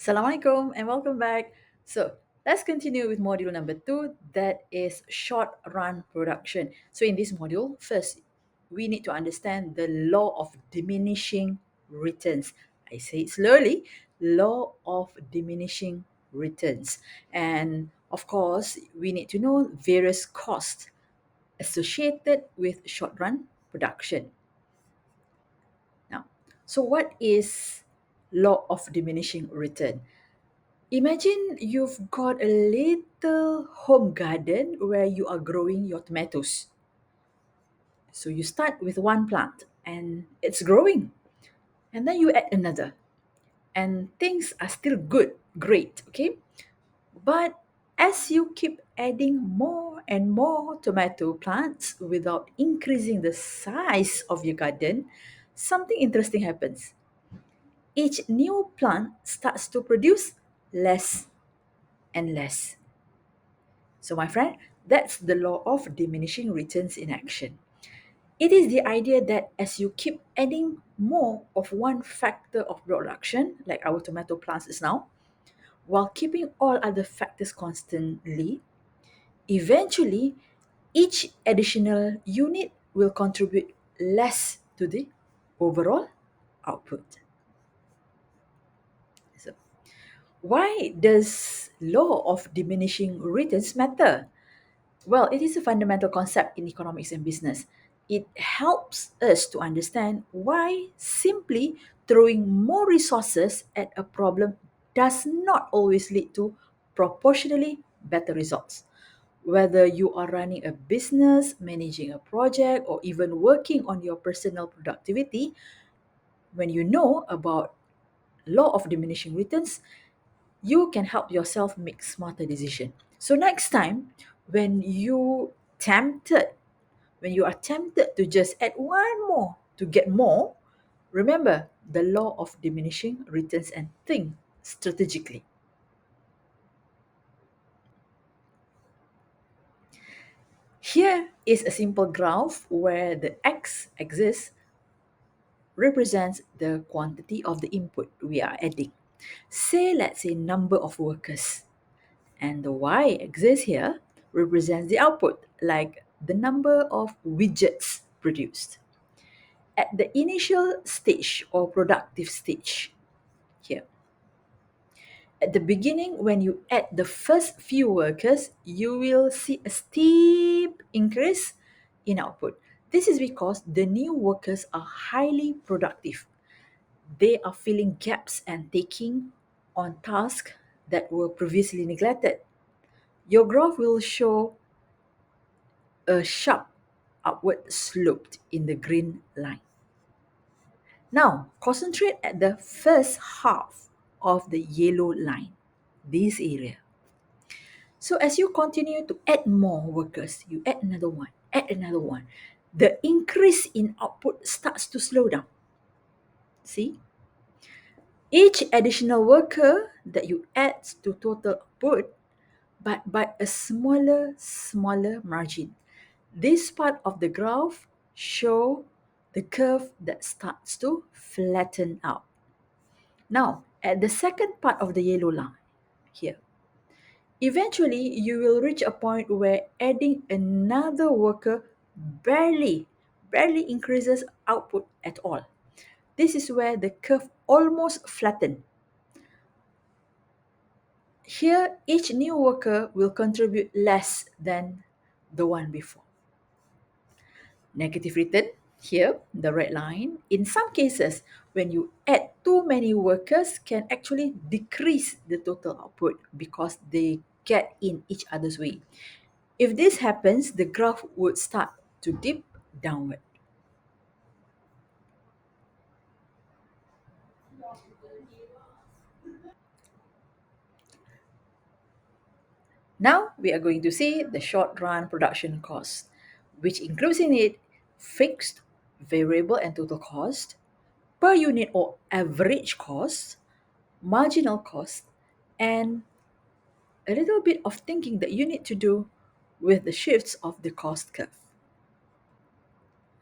Assalamualaikum and welcome back. So let's continue with module number two, that is short run production. So in this module, first, we need to understand the law of diminishing returns. I say it slowly, law of diminishing returns. And of course, we need to know various costs associated with short run production. Now, so what is law of diminishing return? Imagine you've got a little home garden where you are growing your tomatoes. So you start with one plant and it's growing, and then you add another, and things are still good, great, okay? But as you keep adding more and more tomato plants without increasing the size of your garden, something interesting happens. Each new plant starts to produce less and less. So, my friend, that's the law of diminishing returns in action. It is the idea that as you keep adding more of one factor of production, like our tomato plants is now, while keeping all other factors constantly, eventually each additional unit will contribute less to the overall output. So, why does law of diminishing returns matter? Well, it is a fundamental concept in economics and business. It helps us to understand why simply throwing more resources at a problem does not always lead to proportionally better results. Whether you are running a business, managing a project, or even working on your personal productivity, when you know about law of diminishing returns, you can help yourself make smarter decision. So next time tempted when you are tempted to just add one more to get more, remember the law of diminishing returns and think strategically. Here is a simple graph where the x-axis represents the quantity of the input we are adding. Say, let's say, number of workers. And the y-axis here represents the output, like the number of widgets produced. At the initial stage or productive stage here, at the beginning, when you add the first few workers, you will see a steep increase in output. This is because the new workers are highly productive. They are filling gaps and taking on tasks that were previously neglected. Your graph will show a sharp upward slope in the green line. Now, concentrate at the first half of the yellow line, this area. So as you continue to add more workers, you add another one, the increase in output starts to slow down. See? Each additional worker that you add to total output, but by a smaller margin. This part of the graph show the curve that starts to flatten out. Now, at the second part of the yellow line here, eventually you will reach a point where adding another worker barely increases output at all. This is where the curve almost flatten. Here, each new worker will contribute less than the one before. Negative return, here, the red line, in some cases, when you add too many workers, can actually decrease the total output because they get in each other's way. If this happens, the graph would start to dip downward. Now we are going to see the short run production cost, which includes in it fixed, variable, and total cost, per unit or average cost, marginal cost, and a little bit of thinking that you need to do with the shifts of the cost curve.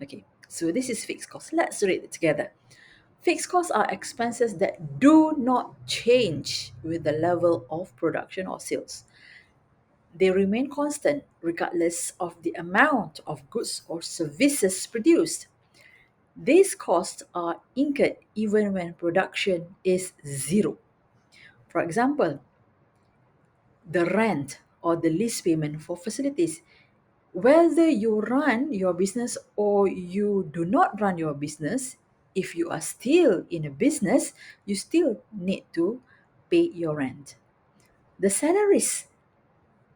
Okay, so this is fixed cost. Let's read it together. Fixed costs are expenses that do not change with the level of production or sales. They remain constant regardless of the amount of goods or services produced. These costs are incurred even when production is zero. For example, the rent or the lease payment for facilities. Whether you run your business or you do not run your business, if you are still in a business, you still need to pay your rent. The salaries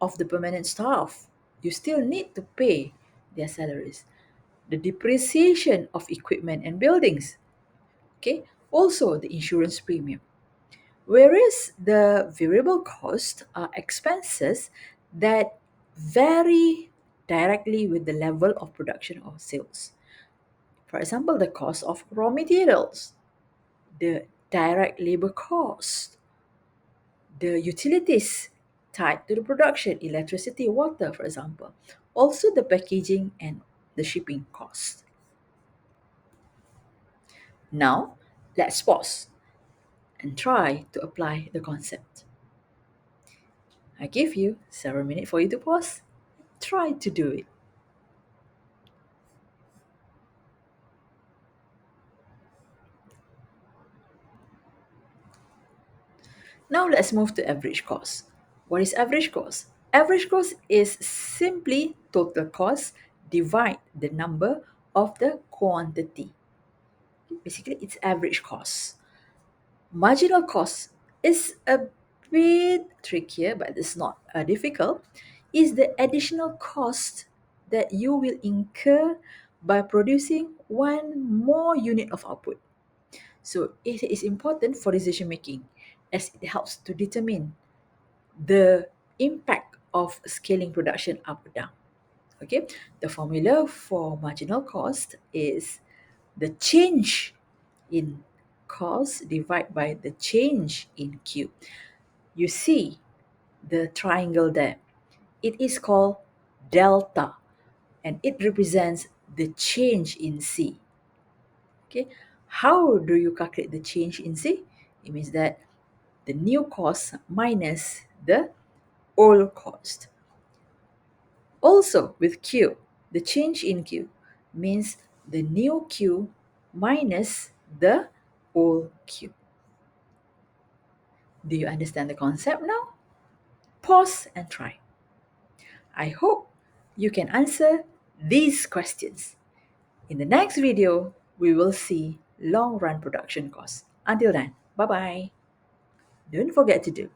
of the permanent staff, you still need to pay their salaries. The depreciation of equipment and buildings, okay? Also the insurance premium. Whereas the variable costs are expenses that vary directly with the level of production or sales. For example, the cost of raw materials, the direct labor cost, the utilities tied to the production, electricity, water, for example. Also the packaging and the shipping cost. Now, let's pause and try to apply the concept. I give you several minutes for you to pause. Try to do it. Now let's move to average cost. What is average cost? Average cost is simply total cost divide the number of the quantity. Basically, it's average cost. Marginal cost is a bit trickier, but it's not difficult. Is the additional cost that you will incur by producing one more unit of output. So it is important for decision making as it helps to determine the impact of scaling production up or down. Okay, the formula for marginal cost is the change in cost divided by the change in Q. You see the triangle there. It is called delta and it represents the change in C. Okay, how do you calculate the change in C? It means that the new cost minus the old cost. Also with Q, the change in Q means the new Q minus the old Q. Do you understand the concept now? Pause and try. I hope you can answer these questions. In the next video, we will see long run production costs. Until then, bye bye. Don't forget to do